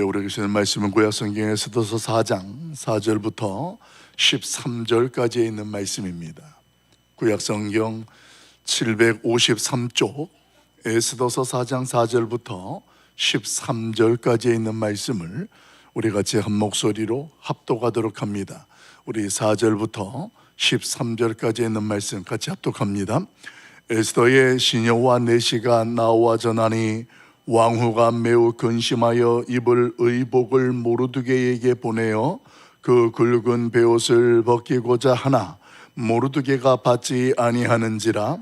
우리에게 주시는 말씀은 구약 성경의 에스더서 4장 4절부터 13절까지에 있는 말씀입니다. 구약 성경 753쪽 에스더서 4장 4절부터 13절까지에 있는 말씀을 우리 같이 한 목소리로 합독하도록 합니다. 우리 4절부터 13절까지에 있는 말씀 같이 합독합니다. 에스더의 시녀와 내시가 나와 전하니 왕후가 매우 근심하여 입을 의복을 모르드게에게 보내어 그 굵은 베옷을 벗기고자 하나 모르드게가 받지 아니하는지라.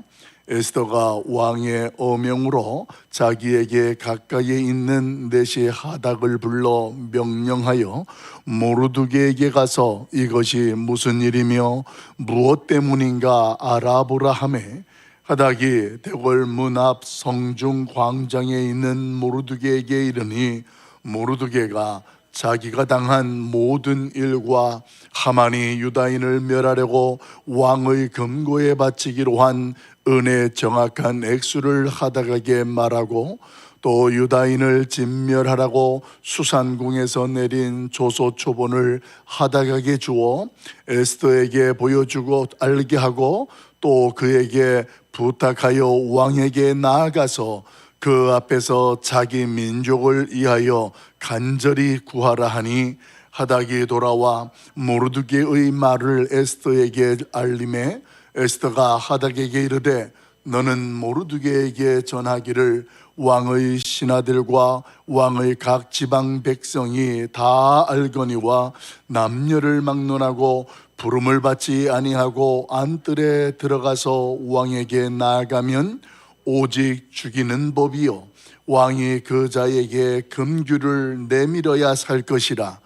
에스더가 왕의 어명으로 자기에게 가까이에 있는 내시 하닥을 불러 명령하여 모르드게에게 가서 이것이 무슨 일이며 무엇 때문인가 알아보라 하매, 하닥이 대궐 문 앞 성중 광장에 있는 모르드게에게 이르니 모르드게가 자기가 당한 모든 일과 하만이 유다인을 멸하려고 왕의 금고에 바치기로 한 은의 정확한 액수를 하닥에게 말하고, 또 유다인을 진멸하라고 수산궁에서 내린 조소 초본을 하닥에게 주어 에스더에게 보여주고 알게 하고, 또 그에게 부탁하여 왕에게 나아가서 그 앞에서 자기 민족을 위하여 간절히 구하라 하니, 하닥이 돌아와 모르드게의 말을 에스더에게 알림해 에스더가 하닥에게 이르되, 너는 모르드게에게 전하기를 왕의 신하들과 왕의 각 지방 백성이 다 알거니와 남녀를 막론하고 부름을 받지 아니하고 안뜰에 들어가서 왕에게 나아가면 오직 죽이는 법이요 왕이 그 자에게 금규를 내밀어야 살 것이라.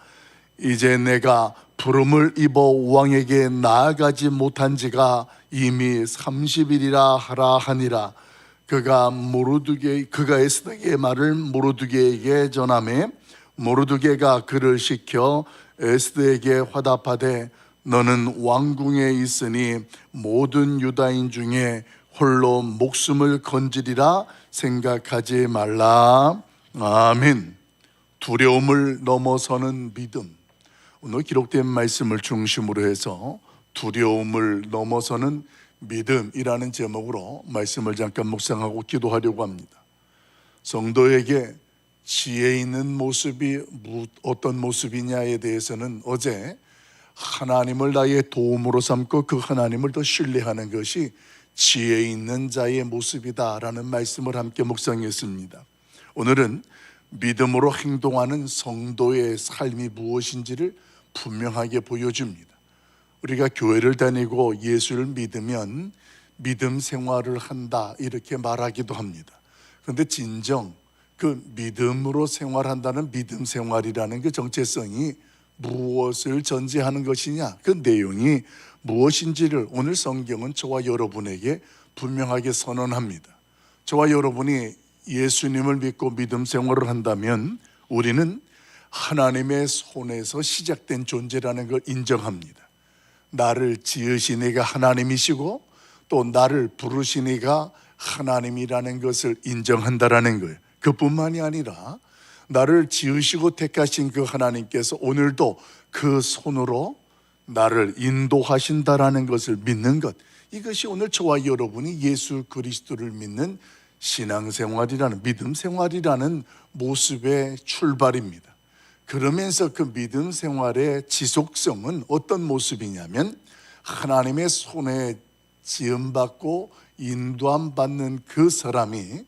이제 내가 부름을 입어 왕에게 나아가지 못한 지가 이미 30일이라 하라 하니라. 그가 에스더의 말을 모르드게에게 전하매 모르드게가 그를 시켜 에스더에게 화답하되, 너는 왕궁에 있으니 모든 유다인 중에 홀로 목숨을 건지리라 생각하지 말라. 아멘. 두려움을 넘어서는 믿음. 오늘 기록된 말씀을 중심으로 해서 두려움을 넘어서는 믿음이라는 제목으로 말씀을 잠깐 묵상하고 기도하려고 합니다. 성도에게 지혜 있는 모습이 어떤 모습이냐에 대해서는 어제 하나님을 나의 도움으로 삼고 그 하나님을 더 신뢰하는 것이 지혜 있는 자의 모습이다라는 말씀을 함께 묵상했습니다. 오늘은 믿음으로 행동하는 성도의 삶이 무엇인지를 분명하게 보여줍니다. 우리가 교회를 다니고 예수를 믿으면 믿음 생활을 한다 이렇게 말하기도 합니다. 그런데 진정 그 믿음으로 생활한다는 믿음 생활이라는 그 정체성이 무엇을 전제하는 것이냐, 그 내용이 무엇인지를 오늘 성경은 저와 여러분에게 분명하게 선언합니다. 저와 여러분이 예수님을 믿고 믿음 생활을 한다면 우리는 하나님의 손에서 시작된 존재라는 걸 인정합니다. 나를 지으신 이가 하나님이시고 또 나를 부르신 이가 하나님이라는 것을 인정한다라는 거예요. 그뿐만이 아니라 나를 지으시고 택하신 그 하나님께서 오늘도 그 손으로 나를 인도하신다라는 것을 믿는 것, 이것이 오늘 저와 여러분이 예수 그리스도를 믿는 신앙생활이라는 믿음 생활이라는 모습의 출발입니다. 그러면서 그 믿음 생활의 지속성은 어떤 모습이냐면, 하나님의 손에 지음받고 인도함 받는 그 사람이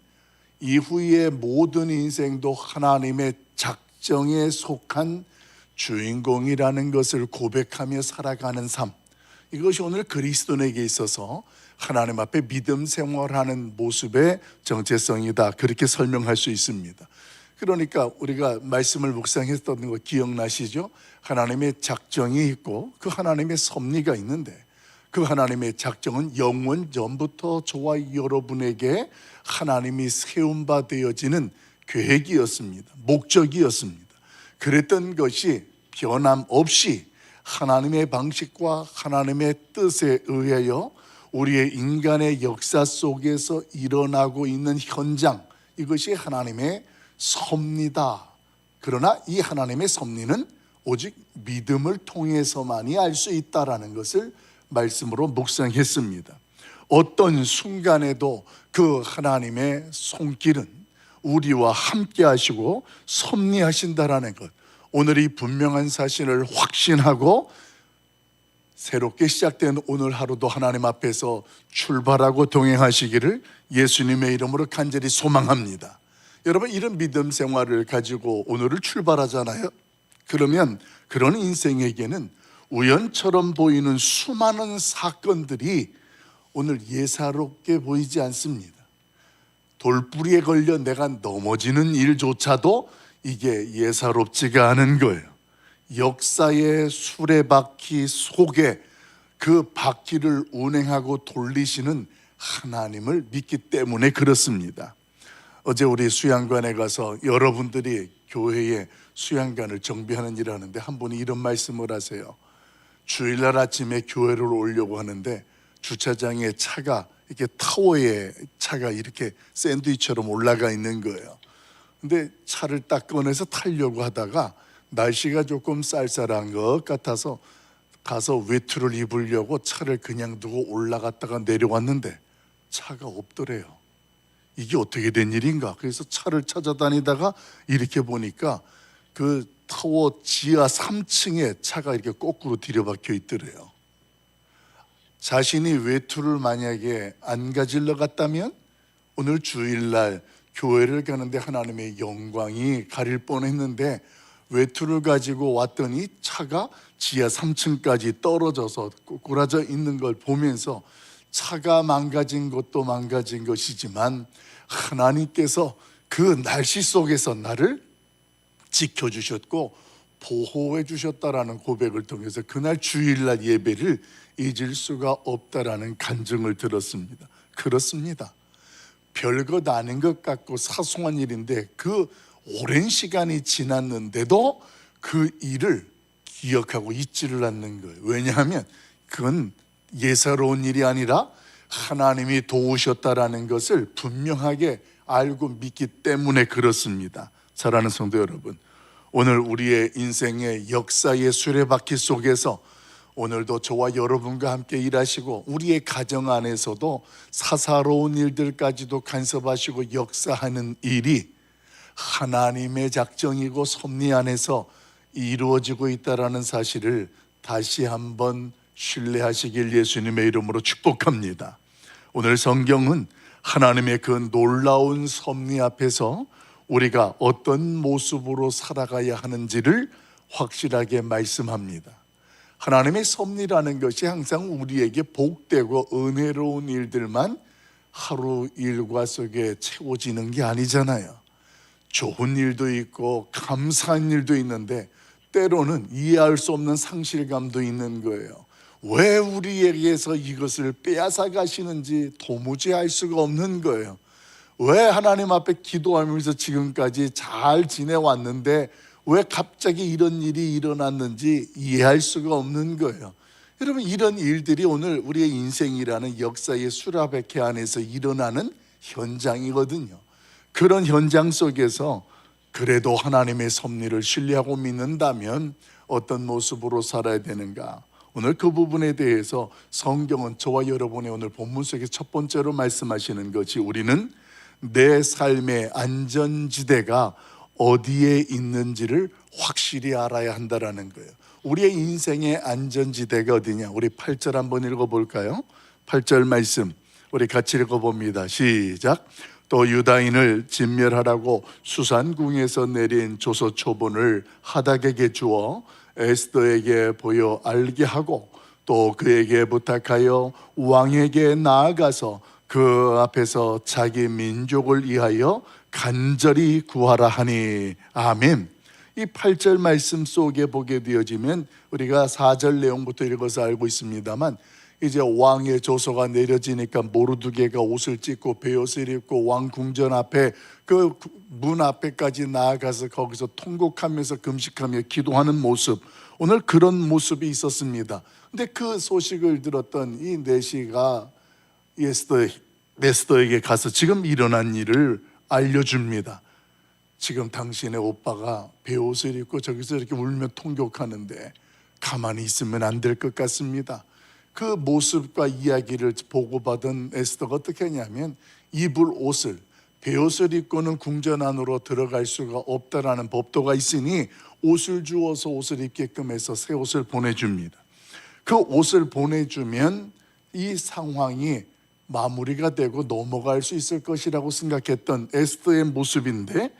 이후의 모든 인생도 하나님의 작정에 속한 주인공이라는 것을 고백하며 살아가는 삶, 이것이 오늘 그리스도인에게 있어서 하나님 앞에 믿음 생활하는 모습의 정체성이다, 그렇게 설명할 수 있습니다. 그러니까 우리가 말씀을 묵상했던 거 기억나시죠? 하나님의 작정이 있고 그 하나님의 섭리가 있는데, 그 하나님의 작정은 영원 전부터 저와 여러분에게 하나님이 세운 바 되어지는 계획이었습니다. 목적이었습니다. 그랬던 것이 변함없이 하나님의 방식과 하나님의 뜻에 의하여 우리의 인간의 역사 속에서 일어나고 있는 현장, 이것이 하나님의 섭니다. 그러나 이 하나님의 섭리는 오직 믿음을 통해서만이 알 수 있다라는 것을 말씀으로 묵상했습니다. 어떤 순간에도 그 하나님의 손길은 우리와 함께 하시고 섭리하신다라는 것, 오늘 이 분명한 사실을 확신하고 새롭게 시작된 오늘 하루도 하나님 앞에서 출발하고 동행하시기를 예수님의 이름으로 간절히 소망합니다. 여러분, 이런 믿음 생활을 가지고 오늘을 출발하잖아요. 그러면 그런 인생에게는 우연처럼 보이는 수많은 사건들이 오늘 예사롭게 보이지 않습니다. 돌부리에 걸려 내가 넘어지는 일조차도 이게 예사롭지가 않은 거예요. 역사의 수레바퀴 속에 그 바퀴를 운행하고 돌리시는 하나님을 믿기 때문에 그렇습니다. 어제 우리 수양관에 가서 여러분들이 교회에 수양관을 정비하는 일을 하는데 한 분이 이런 말씀을 하세요. 주일날 아침에 교회를 오려고 하는데 주차장에 차가 이렇게 타워에 차가 이렇게 샌드위치처럼 올라가 있는 거예요. 근데 차를 딱 꺼내서 타려고 하다가 날씨가 조금 쌀쌀한 것 같아서 가서 외투를 입으려고 차를 그냥 두고 올라갔다가 내려왔는데 차가 없더래요. 이게 어떻게 된 일인가? 그래서 차를 찾아다니다가 이렇게 보니까 그 타워 지하 3층에 차가 이렇게 거꾸로 들여박혀 있더래요. 자신이 외투를 만약에 안 가지러 갔다면 오늘 주일날 교회를 가는데 하나님의 영광이 가릴 뻔했는데 외투를 가지고 왔더니 차가 지하 3층까지 떨어져서 꼬꾸라져 있는 걸 보면서 차가 망가진 것도 망가진 것이지만 하나님께서 그 날씨 속에서 나를 지켜주셨고 보호해 주셨다라는 고백을 통해서 그날 주일날 예배를 잊을 수가 없다라는 간증을 들었습니다. 그렇습니다. 별것 아닌 것 같고 사소한 일인데 그 오랜 시간이 지났는데도 그 일을 기억하고 잊지를 않는 거예요. 왜냐하면 그건 예사로운 일이 아니라 하나님이 도우셨다라는 것을 분명하게 알고 믿기 때문에 그렇습니다. 사랑하는 성도 여러분, 오늘 우리의 인생의 역사의 수레바퀴 속에서 오늘도 저와 여러분과 함께 일하시고 우리의 가정 안에서도 사사로운 일들까지도 간섭하시고 역사하는 일이 하나님의 작정이고 섭리 안에서 이루어지고 있다는 사실을 다시 한번 신뢰하시길 예수님의 이름으로 축복합니다. 오늘 성경은 하나님의 그 놀라운 섭리 앞에서 우리가 어떤 모습으로 살아가야 하는지를 확실하게 말씀합니다. 하나님의 섭리라는 것이 항상 우리에게 복되고 은혜로운 일들만 하루 일과 속에 채워지는 게 아니잖아요. 좋은 일도 있고 감사한 일도 있는데 때로는 이해할 수 없는 상실감도 있는 거예요. 왜 우리에게서 이것을 빼앗아 가시는지 도무지 알 수가 없는 거예요. 왜 하나님 앞에 기도하면서 지금까지 잘 지내왔는데 왜 갑자기 이런 일이 일어났는지 이해할 수가 없는 거예요. 여러분, 이런 일들이 오늘 우리의 인생이라는 역사의 수라베케 안에서 일어나는 현장이거든요. 그런 현장 속에서 그래도 하나님의 섭리를 신뢰하고 믿는다면 어떤 모습으로 살아야 되는가? 오늘 그 부분에 대해서 성경은 저와 여러분의 오늘 본문 속에 첫 번째로 말씀하시는 것이 우리는 내 삶의 안전지대가 어디에 있는지를 확실히 알아야 한다라는 거예요. 우리의 인생의 안전지대가 어디냐? 우리 8절 한번 읽어볼까요? 8절 말씀 우리 같이 읽어봅니다. 시작. 또 유다인을 진멸하라고 수산궁에서 내린 조서 초본을 하닥에게 주어 에스더에게 보여 알게 하고 또 그에게 부탁하여 왕에게 나아가서 그 앞에서 자기 민족을 위하여 간절히 구하라 하니. 아멘. 이 8절 말씀 속에 보게 되어지면 우리가 4절 내용부터 읽어서 알고 있습니다만 이제 왕의 조서가 내려지니까 모르드게가 옷을 찢고 베옷을 입고 왕 궁전 앞에 그 문 앞에까지 나아가서 거기서 통곡하면서 금식하며 기도하는 모습, 오늘 그런 모습이 있었습니다. 근데 그 소식을 들었던 이 내시가 에스더에게 가서 지금 일어난 일을 알려줍니다. 지금 당신의 오빠가 베옷을 입고 저기서 이렇게 울며 통곡하는데 가만히 있으면 안 될 것 같습니다. 그 모습과 이야기를 보고받은 에스더가 어떻게 하냐면 입을 옷을, 베옷을 입고는 궁전 안으로 들어갈 수가 없다라는 법도가 있으니 옷을 주어서 옷을 입게끔 해서 새 옷을 보내줍니다. 그 옷을 보내주면 이 상황이 마무리가 되고 넘어갈 수 있을 것이라고 생각했던 에스더의 모습인데,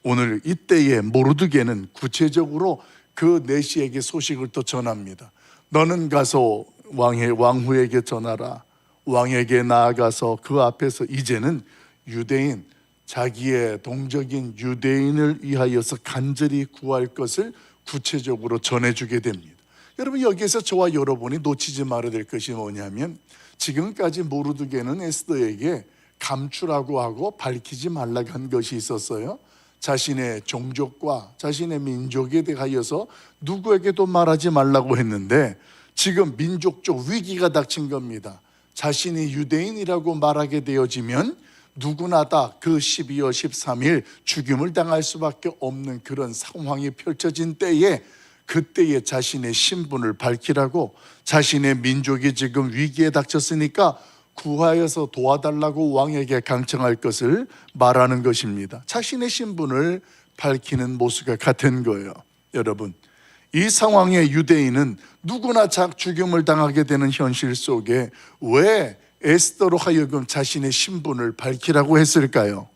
오늘 이때에 모르드게는 구체적으로 그 내시에게 소식을 또 전합니다. 너는 가서 왕후에게 전하라. 왕에게 나아가서 그 앞에서 이제는 유대인, 자기의 동족인 유대인을 위하여서 간절히 구할 것을 구체적으로 전해주게 됩니다. 여러분, 여기에서 저와 여러분이 놓치지 말아야 될 것이 뭐냐면, 지금까지 모르드게는 에스더에게 감추라고 하고 밝히지 말라고 한 것이 있었어요. 자신의 종족과 자신의 민족에 대하여서 누구에게도 말하지 말라고 했는데, 지금 민족적 위기가 닥친 겁니다. 자신이 유대인이라고 말하게 되어지면 누구나 다 그 12월 13일 죽임을 당할 수밖에 없는 그런 상황이 펼쳐진 때에, 그때에 자신의 신분을 밝히라고, 자신의 민족이 지금 위기에 닥쳤으니까 구하여서 도와달라고 왕에게 강청할 것을 말하는 것입니다. 자신의 신분을 밝히는 모습과 같은 거예요. 여러분, 이 상황에 유대인은 누구나 죽임을 당하게 되는 현실 속에 왜 에스더로 하여금 자신의 신분을 밝히라고 했을까요?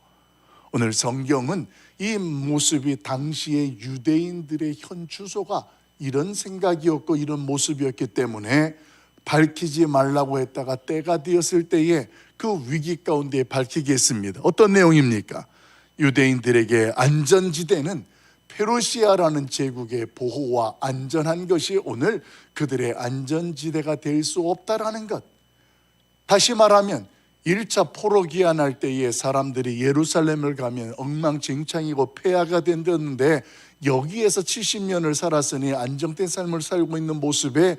오늘 성경은 이 모습이 당시의 유대인들의 현 주소가 이런 생각이었고 이런 모습이었기 때문에 밝히지 말라고 했다가 때가 되었을 때에 그 위기 가운데 밝히게 했습니다. 어떤 내용입니까? 유대인들에게 안전지대는 페르시아라는 제국의 보호와 안전한 것이 오늘 그들의 안전지대가 될 수 없다라는 것. 다시 말하면 1차 포로기한 날 때에 사람들이 예루살렘을 가면 엉망진창이고 폐하가 된다는데, 여기에서 70년을 살았으니 안정된 삶을 살고 있는 모습에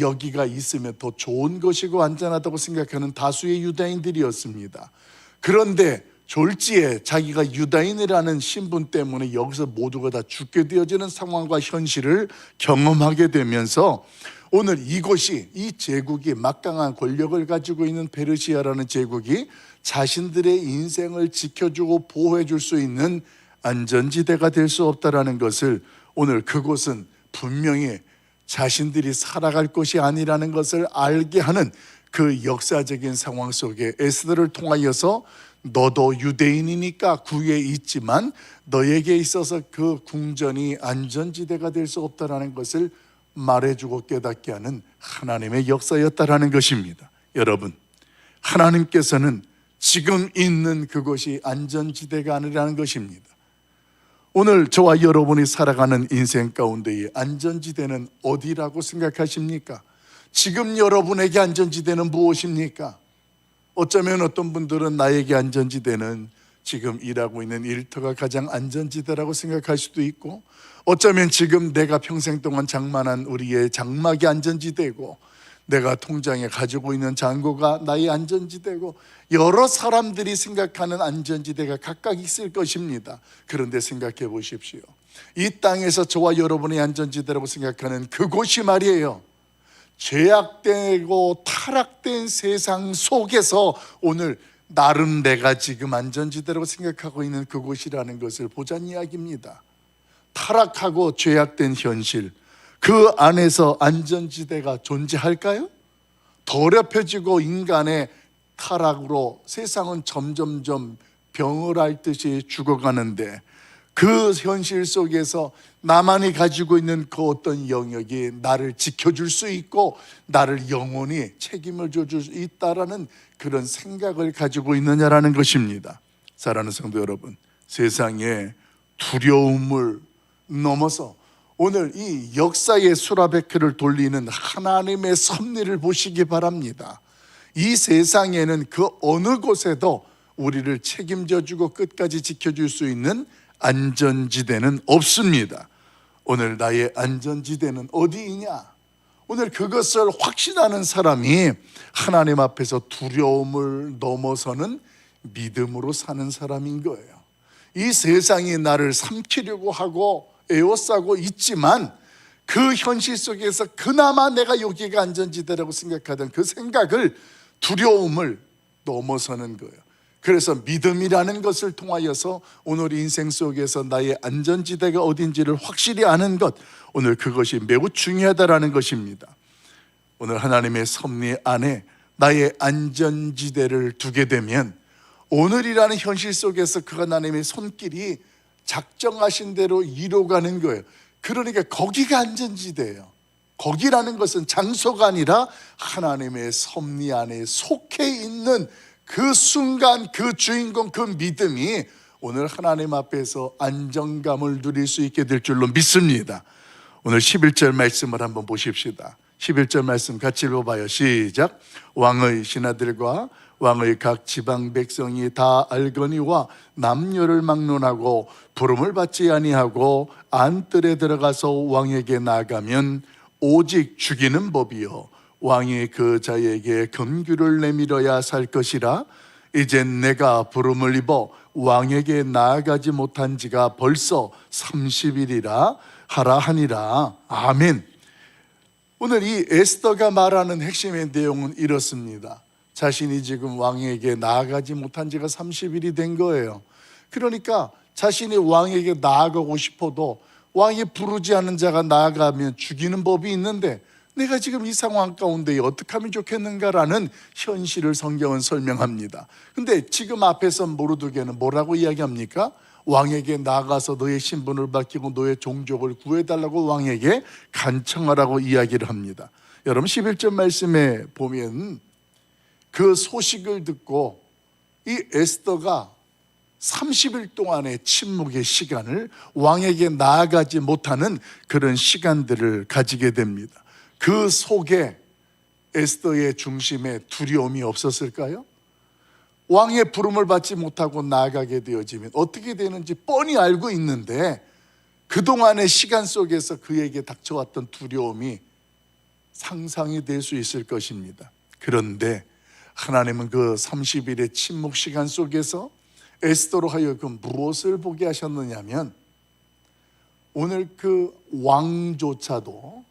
여기가 있으면 더 좋은 것이고 안전하다고 생각하는 다수의 유다인들이었습니다. 그런데 졸지에 자기가 유다인이라는 신분 때문에 여기서 모두가 다 죽게 되어지는 상황과 현실을 경험하게 되면서, 오늘 이곳이, 이 제국이, 막강한 권력을 가지고 있는 페르시아라는 제국이 자신들의 인생을 지켜주고 보호해 줄 수 있는 안전지대가 될 수 없다라는 것을, 오늘 그곳은 분명히 자신들이 살아갈 것이 아니라는 것을 알게 하는 그 역사적인 상황 속에 에스더를 통하여서 너도 유대인이니까 구에 있지만 너에게 있어서 그 궁전이 안전지대가 될 수 없다라는 것을 말해주고 깨닫게 하는 하나님의 역사였다라는 것입니다. 여러분, 하나님께서는 지금 있는 그것이 안전지대가 아니라는 것입니다. 오늘 저와 여러분이 살아가는 인생 가운데의 안전지대는 어디라고 생각하십니까? 지금 여러분에게 안전지대는 무엇입니까? 어쩌면 어떤 분들은 나에게 안전지대는 지금 일하고 있는 일터가 가장 안전지대라고 생각할 수도 있고, 어쩌면 지금 내가 평생 동안 장만한 우리의 장막이 안전지대고, 내가 통장에 가지고 있는 잔고가 나의 안전지대고, 여러 사람들이 생각하는 안전지대가 각각 있을 것입니다. 그런데 생각해 보십시오. 이 땅에서 저와 여러분의 안전지대라고 생각하는 그곳이 말이에요, 죄악되고 타락된 세상 속에서 오늘 나름 내가 지금 안전지대라고 생각하고 있는 그곳이라는 것을 보자는 이야기입니다. 타락하고 죄악된 현실, 그 안에서 안전지대가 존재할까요? 더럽혀지고 인간의 타락으로 세상은 점점점 병을 앓듯이 죽어가는데, 그 현실 속에서 나만이 가지고 있는 그 어떤 영역이 나를 지켜줄 수 있고 나를 영원히 책임을 져줄 수 있다라는 그런 생각을 가지고 있느냐라는 것입니다. 사랑하는 성도 여러분, 세상에 두려움을 넘어서 오늘 이 역사의 수라베크를 돌리는 하나님의 섭리를 보시기 바랍니다. 이 세상에는 그 어느 곳에도 우리를 책임져주고 끝까지 지켜줄 수 있는 안전지대는 없습니다. 오늘 나의 안전지대는 어디이냐? 오늘 그것을 확신하는 사람이 하나님 앞에서 두려움을 넘어서는 믿음으로 사는 사람인 거예요. 이 세상이 나를 삼키려고 하고 에워싸고 있지만 그 현실 속에서 그나마 내가 여기가 안전지대라고 생각하던 그 생각을, 두려움을 넘어서는 거예요. 그래서 믿음이라는 것을 통하여서 오늘 인생 속에서 나의 안전지대가 어딘지를 확실히 아는 것, 오늘 그것이 매우 중요하다라는 것입니다. 오늘 하나님의 섭리 안에 나의 안전지대를 두게 되면 오늘이라는 현실 속에서 그 하나님의 손길이 작정하신 대로 이루어가는 거예요. 그러니까 거기가 안전지대예요. 거기라는 것은 장소가 아니라 하나님의 섭리 안에 속해 있는 그 순간, 그 주인공, 그 믿음이 오늘 하나님 앞에서 안정감을 누릴 수 있게 될 줄로 믿습니다. 오늘 11절 말씀을 한번 보십시다. 11절 말씀 같이 읽어봐요. 시작. 왕의 신하들과 왕의 각 지방 백성이 다 알거니와 남녀를 막론하고 부름을 받지 아니하고 안뜰에 들어가서 왕에게 나가면 오직 죽이는 법이요 왕이 그 자에게 금규를 내밀어야 살 것이라. 이젠 내가 부름을 입어 왕에게 나아가지 못한 지가 벌써 30일이라 하라 하니라. 아멘. 오늘 이 에스더가 말하는 핵심의 내용은 이렇습니다. 자신이 지금 왕에게 나아가지 못한 지가 30일이 된 거예요. 그러니까 자신이 왕에게 나아가고 싶어도 왕이 부르지 않은 자가 나아가면 죽이는 법이 있는데 내가 지금 이 상황 가운데 어떻게 하면 좋겠는가라는 현실을 성경은 설명합니다. 근데 지금 앞에서 모르드게는 뭐라고 이야기합니까? 왕에게 나가서 너의 신분을 바뀌고 너의 종족을 구해달라고 왕에게 간청하라고 이야기를 합니다. 여러분 11절 말씀에 보면 그 소식을 듣고 이 에스더가 30일 동안의 침묵의 시간을, 왕에게 나아가지 못하는 그런 시간들을 가지게 됩니다. 그 속에 에스더의 중심에 두려움이 없었을까요? 왕의 부름을 받지 못하고 나아가게 되어지면 어떻게 되는지 뻔히 알고 있는데 그동안의 시간 속에서 그에게 닥쳐왔던 두려움이 상상이 될 수 있을 것입니다. 그런데 하나님은 그 30일의 침묵 시간 속에서 에스더로 하여금 무엇을 보게 하셨느냐면 오늘 그 왕조차도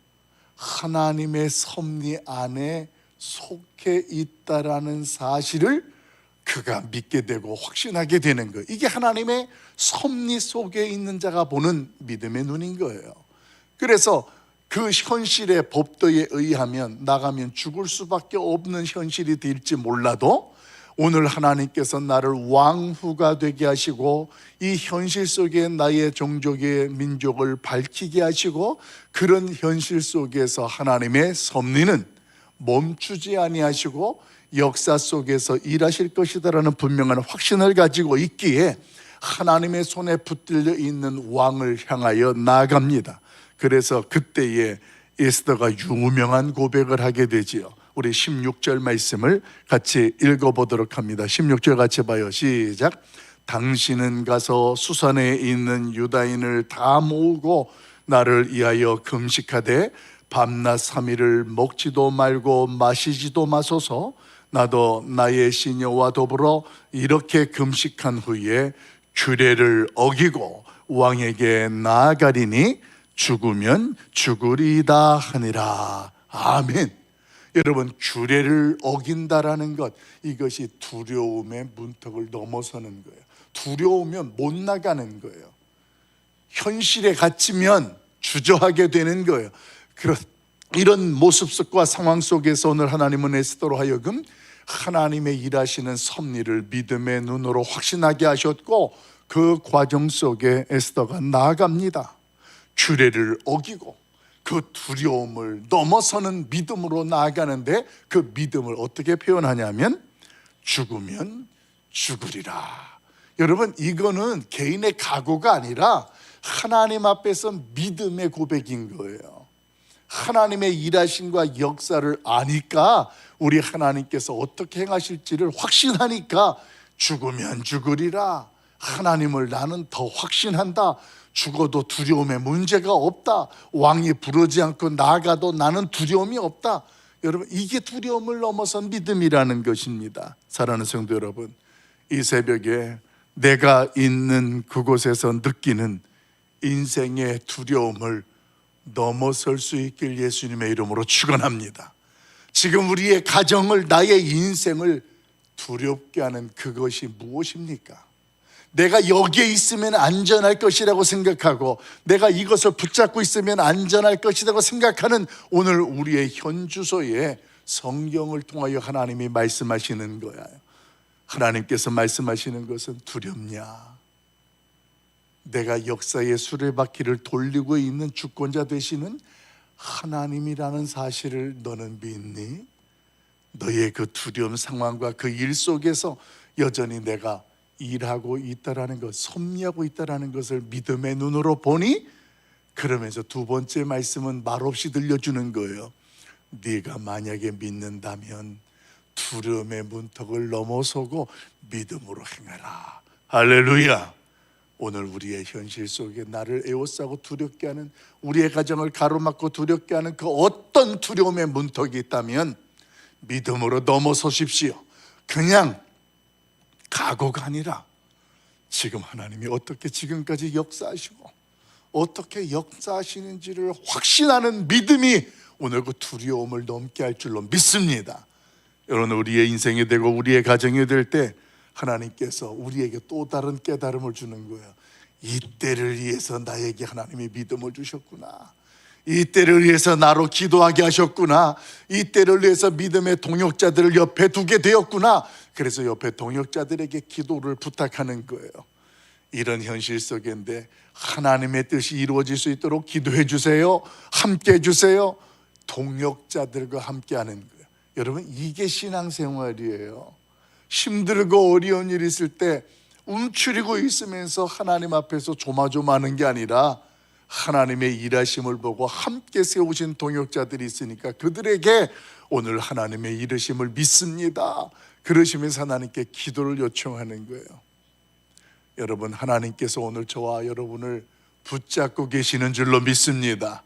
하나님의 섭리 안에 속해 있다라는 사실을 그가 믿게 되고 확신하게 되는 거예요. 이게 하나님의 섭리 속에 있는 자가 보는 믿음의 눈인 거예요. 그래서 그 현실의 법도에 의하면 나가면 죽을 수밖에 없는 현실이 될지 몰라도 오늘 하나님께서 나를 왕후가 되게 하시고 이 현실 속에 나의 종족의 민족을 밝히게 하시고 그런 현실 속에서 하나님의 섭리는 멈추지 아니하시고 역사 속에서 일하실 것이다라는 분명한 확신을 가지고 있기에 하나님의 손에 붙들려 있는 왕을 향하여 나아갑니다. 그래서 그때에 에스더가 유명한 고백을 하게 되지요. 우리 16절 말씀을 같이 읽어보도록 합니다. 16절 같이 봐요. 시작. 당신은 가서 수산에 있는 유다인을 다 모으고 나를 위하여 금식하되 밤낮 3일을 먹지도 말고 마시지도 마소서. 나도 나의 시녀와 더불어 이렇게 금식한 후에 규례를 어기고 왕에게 나아가리니 죽으면 죽으리이다 하니라. 아멘. 여러분, 규례를 어긴다라는 것, 이것이 두려움의 문턱을 넘어서는 거예요. 두려우면 못 나가는 거예요. 현실에 갇히면 주저하게 되는 거예요. 이런 모습 속과 상황 속에서 오늘 하나님은 에스더로 하여금 하나님의 일하시는 섭리를 믿음의 눈으로 확신하게 하셨고 그 과정 속에 에스더가 나아갑니다. 규례를 어기고 그 두려움을 넘어서는 믿음으로 나아가는데 그 믿음을 어떻게 표현하냐면 죽으면 죽으리라. 여러분, 이거는 개인의 각오가 아니라 하나님 앞에서 믿음의 고백인 거예요. 하나님의 일하심과 역사를 아니까 우리 하나님께서 어떻게 행하실지를 확신하니까 죽으면 죽으리라. 하나님을 나는 더 확신한다. 죽어도 두려움에 문제가 없다. 왕이 부르지 않고 나가도 나는 두려움이 없다. 여러분, 이게 두려움을 넘어선 믿음이라는 것입니다. 사랑하는 성도 여러분, 이 새벽에 내가 있는 그곳에서 느끼는 인생의 두려움을 넘어설 수 있길 예수님의 이름으로 축원합니다. 지금 우리의 가정을, 나의 인생을 두렵게 하는 그것이 무엇입니까? 내가 여기에 있으면 안전할 것이라고 생각하고 내가 이것을 붙잡고 있으면 안전할 것이라고 생각하는 오늘 우리의 현주소에 성경을 통하여 하나님이 말씀하시는 거예요. 하나님께서 말씀하시는 것은 두렵냐? 내가 역사의 수레바퀴를 돌리고 있는 주권자 되시는 하나님이라는 사실을 너는 믿니? 너의 그 두려움 상황과 그 일 속에서 여전히 내가 일하고 있다라는 것, 섭리하고 있다라는 것을 믿음의 눈으로 보니? 그러면서 두 번째 말씀은 말없이 들려주는 거예요. 네가 만약에 믿는다면 두려움의 문턱을 넘어서고 믿음으로 행하라. 할렐루야. 오늘 우리의 현실 속에 나를 에워싸고 두렵게 하는, 우리의 가정을 가로막고 두렵게 하는 그 어떤 두려움의 문턱이 있다면 믿음으로 넘어서십시오. 그냥 각오가 아니라 지금 하나님이 어떻게 지금까지 역사하시고 어떻게 역사하시는지를 확신하는 믿음이 오늘 그 두려움을 넘게 할 줄로 믿습니다. 여러분, 우리의 인생이 되고 우리의 가정이 될 때 하나님께서 우리에게 또 다른 깨달음을 주는 거예요. 이때를 위해서 나에게 하나님이 믿음을 주셨구나. 이때를 위해서 나로 기도하게 하셨구나. 이때를 위해서 믿음의 동역자들을 옆에 두게 되었구나. 그래서 옆에 동역자들에게 기도를 부탁하는 거예요. 이런 현실 속인데 하나님의 뜻이 이루어질 수 있도록 기도해 주세요. 함께 해 주세요. 동역자들과 함께 하는 거예요. 여러분, 이게 신앙생활이에요. 힘들고 어려운 일이 있을 때 움츠리고 있으면서 하나님 앞에서 조마조마하는 게 아니라 하나님의 일하심을 보고 함께 세우신 동역자들이 있으니까 그들에게 오늘 하나님의 이르심을 믿습니다. 그러시면서 하나님께 기도를 요청하는 거예요. 여러분, 하나님께서 오늘 저와 여러분을 붙잡고 계시는 줄로 믿습니다.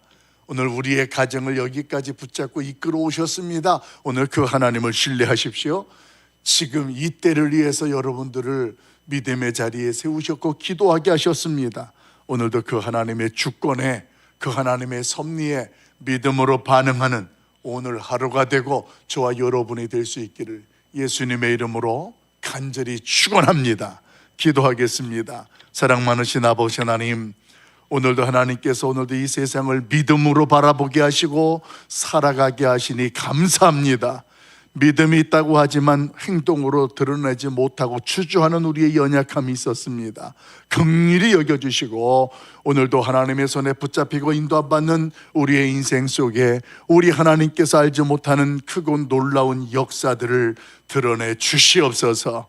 오늘 우리의 가정을 여기까지 붙잡고 이끌어 오셨습니다. 오늘 그 하나님을 신뢰하십시오. 지금 이 때를 위해서 여러분들을 믿음의 자리에 세우셨고 기도하게 하셨습니다. 오늘도 그 하나님의 주권에, 그 하나님의 섭리에 믿음으로 반응하는 오늘 하루가 되고 저와 여러분이 될 수 있기를 예수님의 이름으로 간절히 축원합니다. 기도하겠습니다. 사랑 많으신 아버지 하나님, 오늘도 하나님께서 오늘도 이 세상을 믿음으로 바라보게 하시고 살아가게 하시니 감사합니다. 믿음이 있다고 하지만 행동으로 드러내지 못하고 추주하는 우리의 연약함이 있었습니다. 긍휼히 여겨주시고 오늘도 하나님의 손에 붙잡히고 인도받는 우리의 인생 속에 우리 하나님께서 알지 못하는 크고 놀라운 역사들을 드러내 주시옵소서.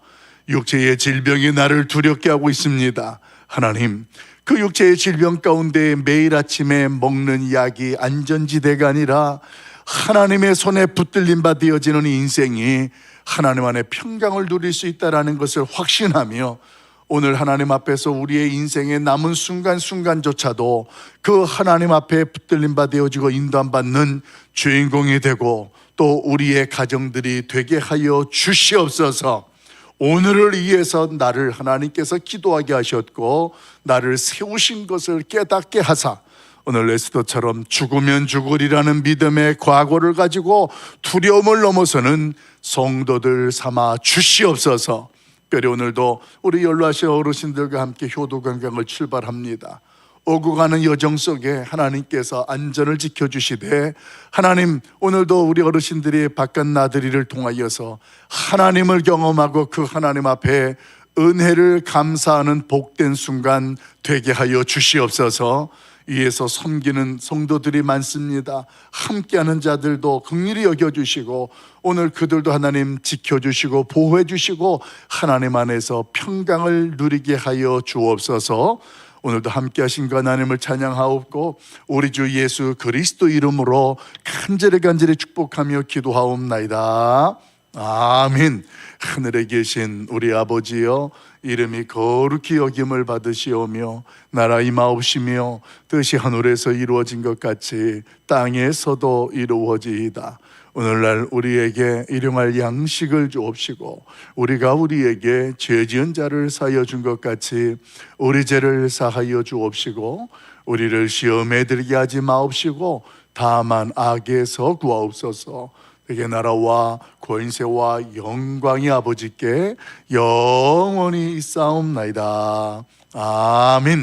육체의 질병이 나를 두렵게 하고 있습니다. 하나님, 그 육체의 질병 가운데 매일 아침에 먹는 약이 안전지대가 아니라 하나님의 손에 붙들림 바 되어지는 인생이 하나님 안에 평강을 누릴 수 있다는 것을 확신하며 오늘 하나님 앞에서 우리의 인생의 남은 순간순간조차도 그 하나님 앞에 붙들림 바 되어지고 인도받는 주인공이 되고 또 우리의 가정들이 되게 하여 주시옵소서. 오늘을 위해서 나를 하나님께서 기도하게 하셨고 나를 세우신 것을 깨닫게 하사 오늘 에스더처럼 죽으면 죽으리라는 믿음의 각오를 가지고 두려움을 넘어서는 성도들 삼아 주시옵소서. 특별히 오늘도 우리 연로하신 어르신들과 함께 효도관광을 출발합니다. 오고 가는 여정 속에 하나님께서 안전을 지켜주시되 하나님, 오늘도 우리 어르신들이 바깥 나들이를 통하여서 하나님을 경험하고 그 하나님 앞에 은혜를 감사하는 복된 순간 되게 하여 주시옵소서. 위에서 섬기는 성도들이 많습니다. 함께하는 자들도 긍휼히 여겨주시고 오늘 그들도 하나님 지켜주시고 보호해주시고 하나님 안에서 평강을 누리게 하여 주옵소서. 오늘도 함께하신 그 하나님을 찬양하옵고 우리 주 예수 그리스도 이름으로 간절히 축복하며 기도하옵나이다. 아멘. 하늘에 계신 우리 아버지여, 이름이 거룩히 여김을 받으시오며 나라 임하옵시며 뜻이 하늘에서 이루어진 것 같이 땅에서도 이루어지이다. 오늘날 우리에게 일용할 양식을 주옵시고 우리가 우리에게 죄 지은 자를 사하여 준 것 같이 우리 죄를 사하여 주옵시고 우리를 시험에 들게 하지 마옵시고 다만 악에서 구하옵소서. 되게 나라와 권세와 영광이 아버지께 영원히 있사옵나이다. 아멘.